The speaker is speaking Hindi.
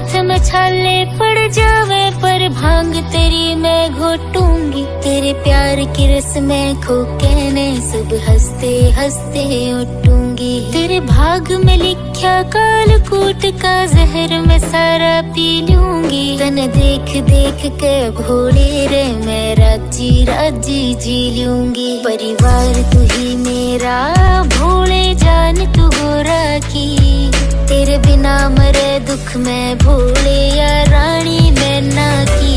हाथ में छाले पड़ जावे पर भांग तेरी मैं घोटूंगी। तेरे प्यार की रस में खो के ने सुबह हंसते हंसते उठूंगी। तेरे भाग में लिखा कालकूट का जहर मैं सारा पी लूंगी। तन देख देख के भोले रे मैं राजी राजी जी लूंगी। परिवार तू ही मेरा भोले जान तू हो राखी। तेरे बिना मरे दुख में भोले या रानी मैं ना की।